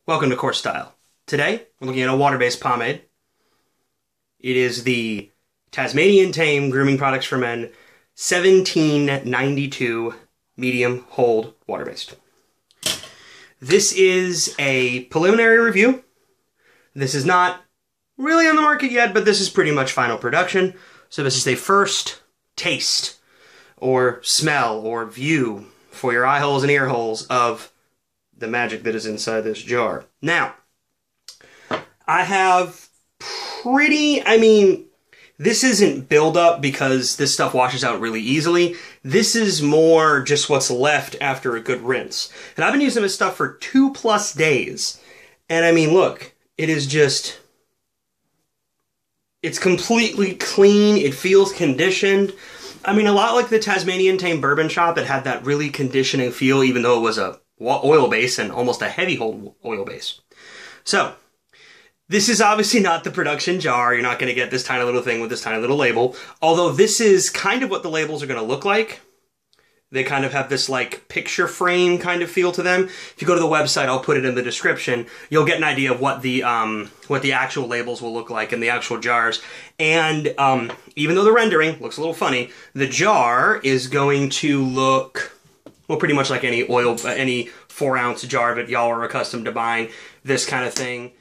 Welcome to Coarse Style. Today, we're looking at a water-based pomade. It is the Tazmaneian Tame Grooming Products for Men 1792 Medium Hold Water-Based. This is a preliminary review. This is not really on the market yet, but this is pretty much final production. So this is a first taste, or smell, or view for your eye holes and ear holes of the magic that is inside this jar. Now, I have this isn't build-up because this stuff washes out really easily. This is more just what's left after a good rinse. And I've been using this stuff for 2+ days. And I mean, look, it is just, it's completely clean. It feels conditioned. I mean, a lot like the Tazmaneian Tame bourbon shop that had that really conditioning feel, even though it was a oil base and almost a heavy hold oil base. So, this is obviously not the production jar. You're not going to get this tiny little thing with this tiny little label. Although this is kind of what the labels are going to look like. They kind of have this like picture frame kind of feel to them. If you go to the website, I'll put it in the description. You'll get an idea of what the actual labels will look like in the actual jars. And even though the rendering looks a little funny, the jar is going to look, well, pretty much like any 4-ounce jar that y'all are accustomed to buying. This kind of thing.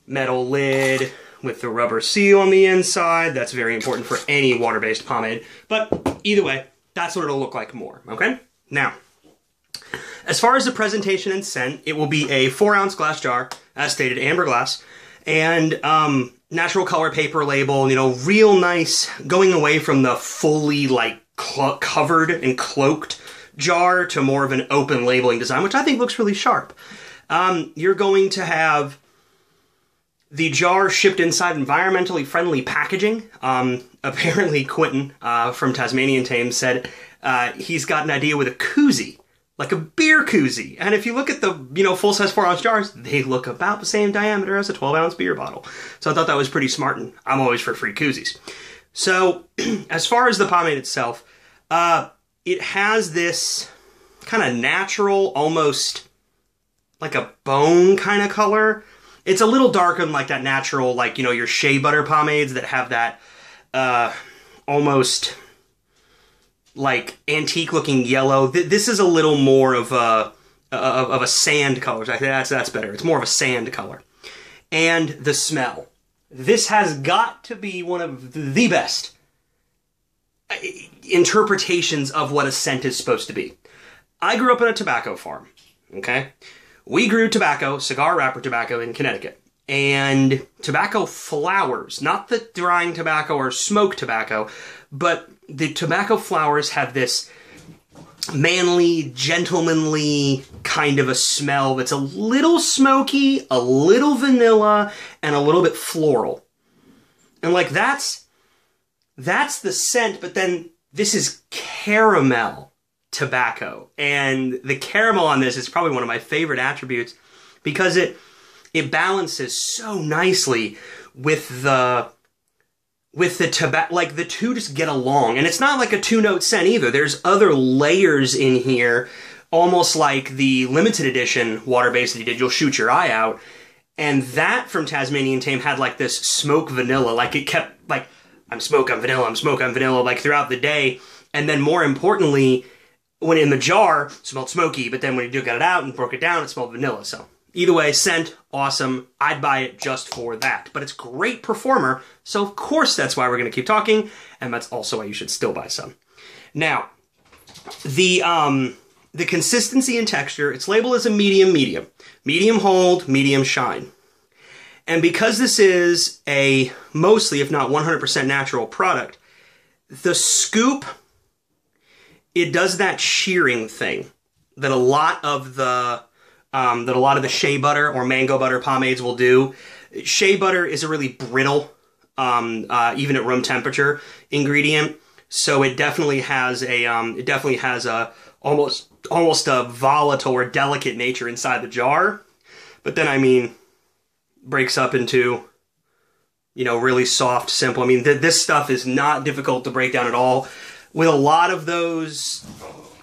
Metal lid with the rubber seal on the inside. That's very important for any water-based pomade. But either way, that's what it'll look like more, okay? Now, as far as the presentation and scent, it will be a 4-ounce glass jar, as stated, amber glass, and natural color paper label, you know, real nice, going away from the fully, like, covered and cloaked jar to more of an open labeling design, which I think looks really sharp. You're going to have the jar shipped inside environmentally friendly packaging. Apparently Quentin from Tazmaneian Tame said he's got an idea with a koozie, like a beer koozie. And if you look at the full-size 4-ounce jars, they look about the same diameter as a 12-ounce beer bottle. So I thought that was pretty smart, and I'm always for free koozies. So as far as the pomade itself, it has this kind of natural, almost like a bone kind of color. It's a little darker than like that natural, like, you know, your shea butter pomades that have that almost like antique looking yellow. This is a little more of a sand color. I think that's better. It's more of a sand color. And the smell. This has got to be one of the best interpretations of what a scent is supposed to be. I grew up in a tobacco farm, okay? We grew tobacco, cigar wrapper tobacco, in Connecticut. And tobacco flowers, not the drying tobacco or smoke tobacco, but the tobacco flowers have this manly, gentlemanly kind of a smell that's a little smoky, a little vanilla, and a little bit floral. And like that's the scent, but then this is caramel tobacco, and the caramel on this is probably one of my favorite attributes because it balances so nicely with the tobacco. Like the two just get along, and it's not like a 2-note scent either. There's other layers in here, almost like the limited edition water-based that he did, You'll Shoot Your Eye Out, and that from Tazmaneian Tame had like this smoke vanilla, like it kept like I'm smoke, I'm vanilla, like throughout the day. And then more importantly, when in the jar, it smelled smoky, but then when you got it out and broke it down, it smelled vanilla. So either way, scent, awesome. I'd buy it just for that. But it's a great performer, so of course that's why we're going to keep talking, and that's also why you should still buy some. Now, the consistency and texture, it's labeled as a medium. Medium hold, medium shine. And because this is a mostly, if not 100% natural product, the scoop, it does that shearing thing that a lot of the shea butter or mango butter pomades will do. Shea butter is a really brittle, even at room temperature, ingredient. So it definitely has a almost a volatile or delicate nature inside the jar. But then, I mean, breaks up into, you know, really soft, simple. I mean, this stuff is not difficult to break down at all. With a lot of those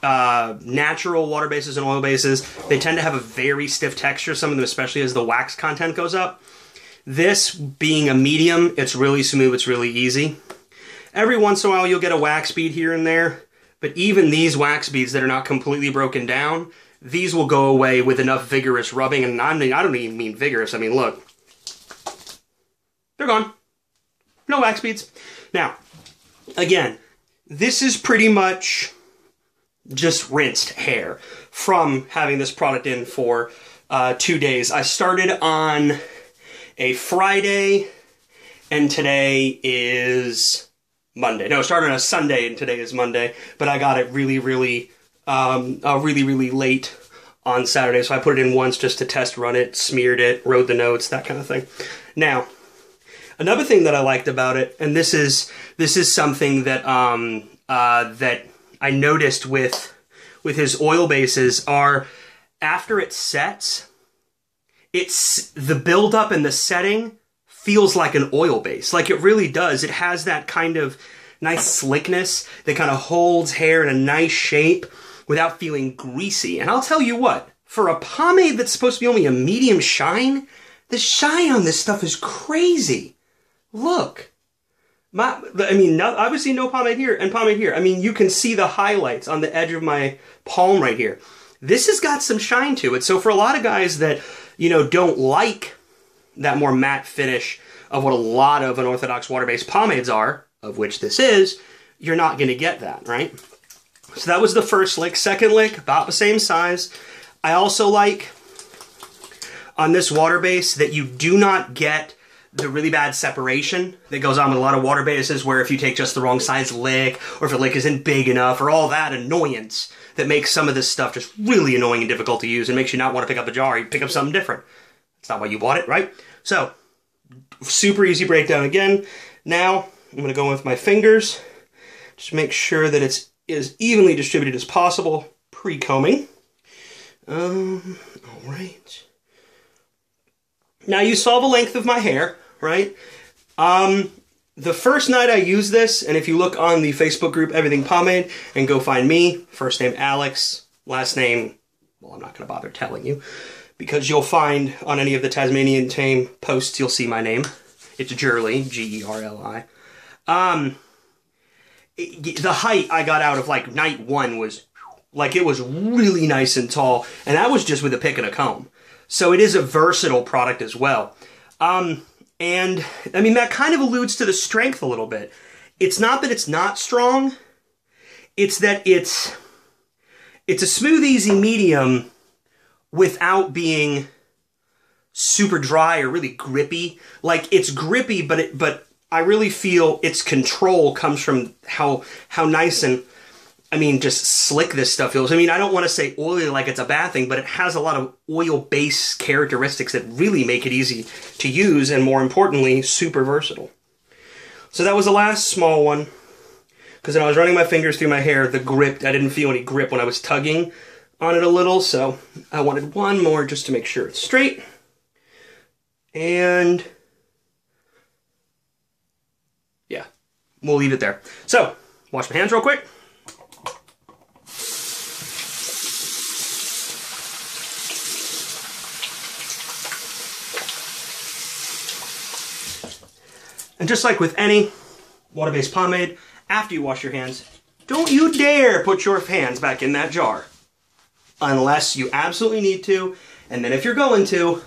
natural water bases and oil bases, they tend to have a very stiff texture, some of them, especially as the wax content goes up. This being a medium, it's really smooth, it's really easy. Every once in a while you'll get a wax bead here and there, but even these wax beads that are not completely broken down, these will go away with enough vigorous rubbing, and I don't even mean vigorous, I mean look. They're gone. No wax beads. Now, again, this is pretty much just rinsed hair from having this product in for 2 days. I started on a Friday, and today is Monday. No, I started on a Sunday, and today is Monday, but I got it really late on Saturday, so I put it in once just to test run it, smeared it, wrote the notes, that kind of thing. Now, another thing that I liked about it, and this is something that that I noticed with his oil bases, are after it sets, it's the buildup and the setting feels like an oil base. Like it really does. It has that kind of nice slickness that kind of holds hair in a nice shape without feeling greasy. And I'll tell you what, for a pomade that's supposed to be only a medium shine, the shine on this stuff is crazy. Look. Obviously no pomade here and pomade here. I mean, you can see the highlights on the edge of my palm right here. This has got some shine to it. So for a lot of guys that, you know, don't like that more matte finish of what a lot of unorthodox water-based pomades are, of which this is, you're not going to get that, right? So that was the first lick. Second lick, about the same size. I also like on this water base that you do not get the really bad separation that goes on with a lot of water bases, where if you take just the wrong size lick, or if a lick isn't big enough, or all that annoyance that makes some of this stuff just really annoying and difficult to use and makes you not want to pick up a jar, you pick up something different. That's not why you bought it, right? So, super easy breakdown again. Now, I'm going to go in with my fingers, just make sure that it's as evenly distributed as possible, pre-combing. All right. Now you saw the length of my hair, right? The first night I used this, and if you look on the Facebook group Everything Pomade and go find me, first name Alex, last name, well, I'm not going to bother telling you, because you'll find on any of the Tazmaneian Tame posts, you'll see my name. It's Gerli, G-E-R-L-I. The height I got out of like night one was, like, it was really nice and tall, and that was just with a pick and a comb. So it is a versatile product as well. And, I mean, that kind of alludes to the strength a little bit. It's not that it's not strong. It's that it's a smooth, easy medium without being super dry or really grippy. Like, it's grippy, but I really feel its control comes from how nice and, I mean, just slick this stuff feels. I mean, I don't want to say oily like it's a bad thing, but it has a lot of oil-based characteristics that really make it easy to use, and more importantly, super versatile. So that was the last small one, because when I was running my fingers through my hair, the grip, I didn't feel any grip when I was tugging on it a little, so I wanted one more just to make sure it's straight. And yeah, we'll leave it there. So, wash my hands real quick. And just like with any water-based pomade, after you wash your hands, don't you dare put your hands back in that jar. Unless you absolutely need to, and then if you're going to,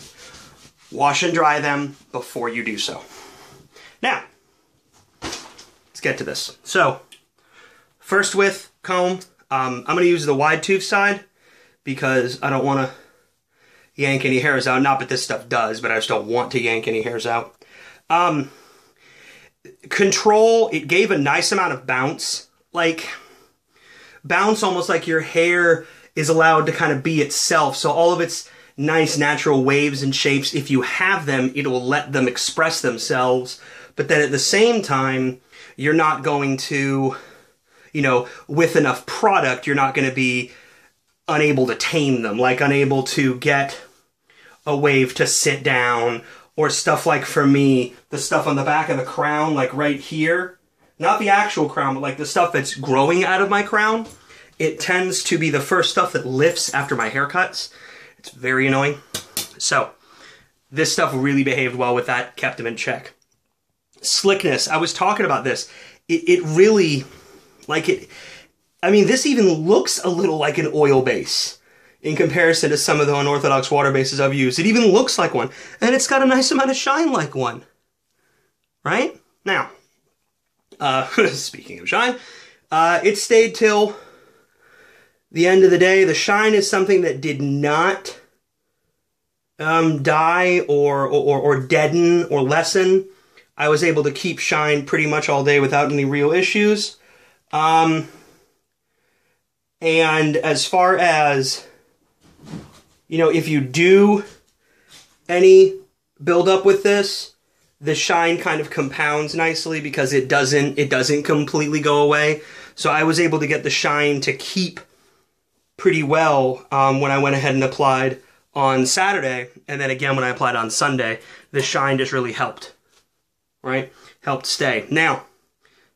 wash and dry them before you do so. Now, let's get to this. So, first with comb, I'm going to use the wide tooth side because I don't want to yank any hairs out. Not that this stuff does, but I just don't want to yank any hairs out. Control, it gave a nice amount of bounce. Like, bounce almost like your hair is allowed to kind of be itself. So all of its nice natural waves and shapes, if you have them, it will let them express themselves. But then at the same time, you're not going to, you know, with enough product, you're not going to be unable to tame them. Like unable to get a wave to sit down, or stuff like, for me, the stuff on the back of the crown, like right here, not the actual crown, but like the stuff that's growing out of my crown, it tends to be the first stuff that lifts after my haircuts. It's very annoying. So this stuff really behaved well with that, kept them in check. Slickness, I was talking about this. It really, I mean, this even looks a little like an oil base in comparison to some of the unorthodox water bases I've used. It even looks like one, and it's got a nice amount of shine like one, right? Now, speaking of shine, it stayed till the end of the day. The shine is something that did not die or deaden or lessen. I was able to keep shine pretty much all day without any real issues. And as far as, you know, if you do any build up with this, the shine kind of compounds nicely because it doesn't completely go away. So I was able to get the shine to keep pretty well when I went ahead and applied on Saturday, and then again when I applied on Sunday, the shine just really helped, right? Helped stay. Now,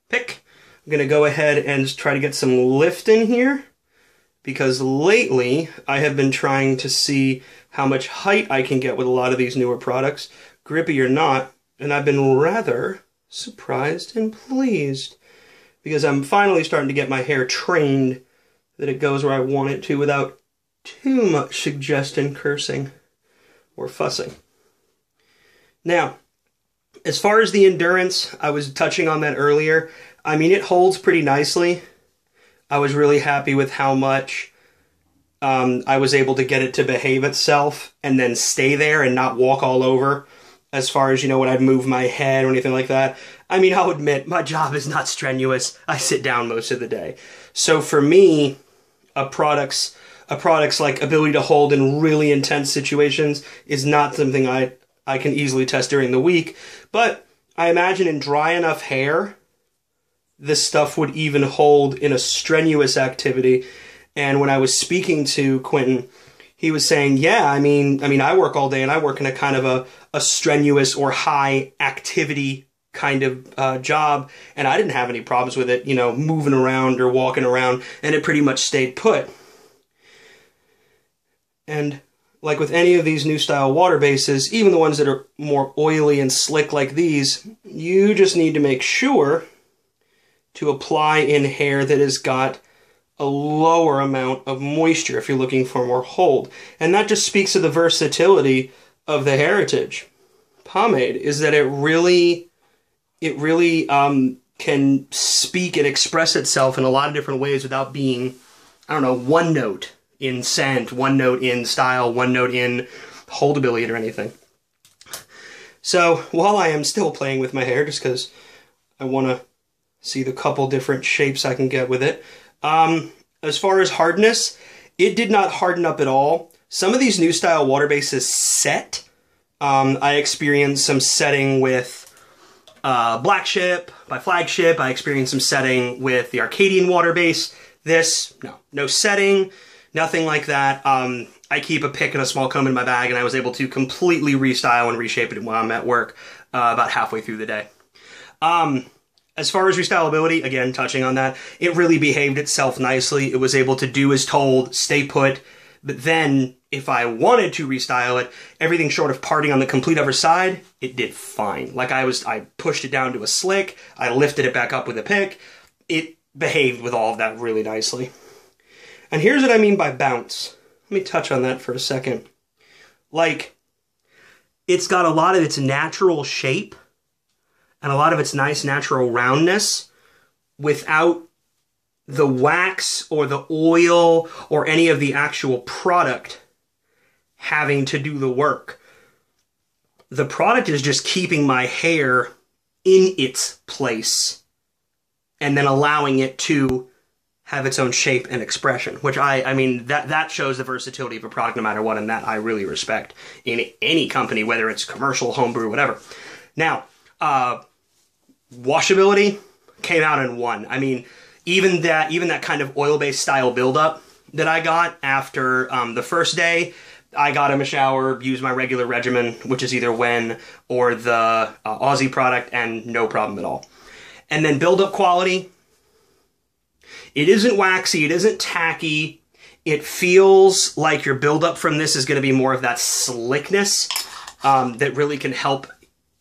pick. I'm going to go ahead and try to get some lift in here, because lately I have been trying to see how much height I can get with a lot of these newer products, grippy or not, and I've been rather surprised and pleased, because I'm finally starting to get my hair trained that it goes where I want it to without too much suggestion, cursing, or fussing. Now, as far as the endurance, I was touching on that earlier. I mean, it holds pretty nicely. I was really happy with how much I was able to get it to behave itself and then stay there and not walk all over as far as, you know, when I'd move my head or anything like that. I mean, I'll admit, my job is not strenuous. I sit down most of the day. So for me, a product's like ability to hold in really intense situations is not something I can easily test during the week. But I imagine in dry enough hair, this stuff would even hold in a strenuous activity. And when I was speaking to Quentin, he was saying, yeah, I mean, I work all day and I work in a kind of a strenuous or high activity kind of job, and I didn't have any problems with it, you know, moving around or walking around, and it pretty much stayed put. And like with any of these new style water bases, even the ones that are more oily and slick like these, you just need to make sure to apply in hair that has got a lower amount of moisture if you're looking for more hold. And that just speaks to the versatility of the Heritage pomade, is that it really can speak and express itself in a lot of different ways without being, I don't know, one note in scent, one note in style, one note in holdability or anything. So while I am still playing with my hair, just because I want to see the couple different shapes I can get with it, as far as hardness, it did not harden up at all. Some of these new style water bases set. I experienced some setting with Black Ship by Flagship. I experienced some setting with the Arcadian water base. This, no setting, nothing like that. I keep a pick and a small comb in my bag, and I was able to completely restyle and reshape it while I'm at work about halfway through the day. As far as restylability, again, touching on that, it really behaved itself nicely. It was able to do as told, stay put, but then if I wanted to restyle it, everything short of parting on the complete other side, it did fine. Like I pushed it down to a slick, I lifted it back up with a pick, it behaved with all of that really nicely. And here's what I mean by bounce. Let me touch on that for a second. Like, it's got a lot of its natural shape and a lot of its nice natural roundness without the wax or the oil or any of the actual product having to do the work. The product is just keeping my hair in its place and then allowing it to have its own shape and expression, which I mean, that shows the versatility of a product no matter what, and that I really respect in any company, whether it's commercial, homebrew, whatever. Now, washability came out in one. I mean, even that kind of oil-based style buildup that I got after the first day, I got in a shower, used my regular regimen, which is either Wen or the Aussie product, and no problem at all. And then build-up quality, It isn't waxy, it isn't tacky. It feels like your buildup from this is going to be more of that slickness that really can help,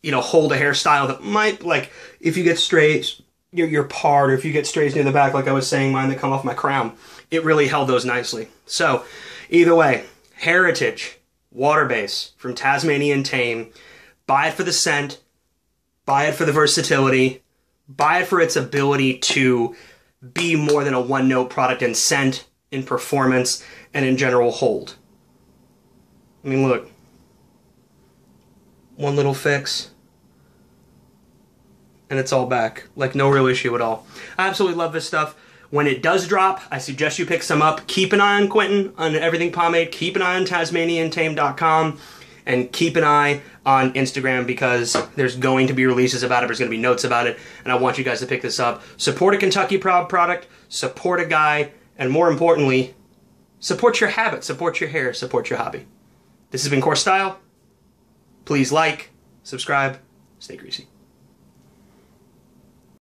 you know, hold a hairstyle that might, like, if you get strays, your part, or if you get strays near the back, like I was saying, mine that come off my crown, it really held those nicely. So, either way, Heritage Water Base from Tazmaneian Tame. Buy it for the scent, buy it for the versatility, buy it for its ability to be more than a one-note product in scent, in performance, and in general hold. I mean, look. One little fix, and it's all back. Like, no real issue at all. I absolutely love this stuff. When it does drop, I suggest you pick some up. Keep an eye on Quentin on Everything Pomade. Keep an eye on TazmanianTame.com. And keep an eye on Instagram, because there's going to be releases about it. There's going to be notes about it. And I want you guys to pick this up. Support a Kentucky Proud product. Support a guy. And more importantly, support your habit. Support your hair. Support your hobby. This has been Coarse Style. Please like, subscribe, stay greasy.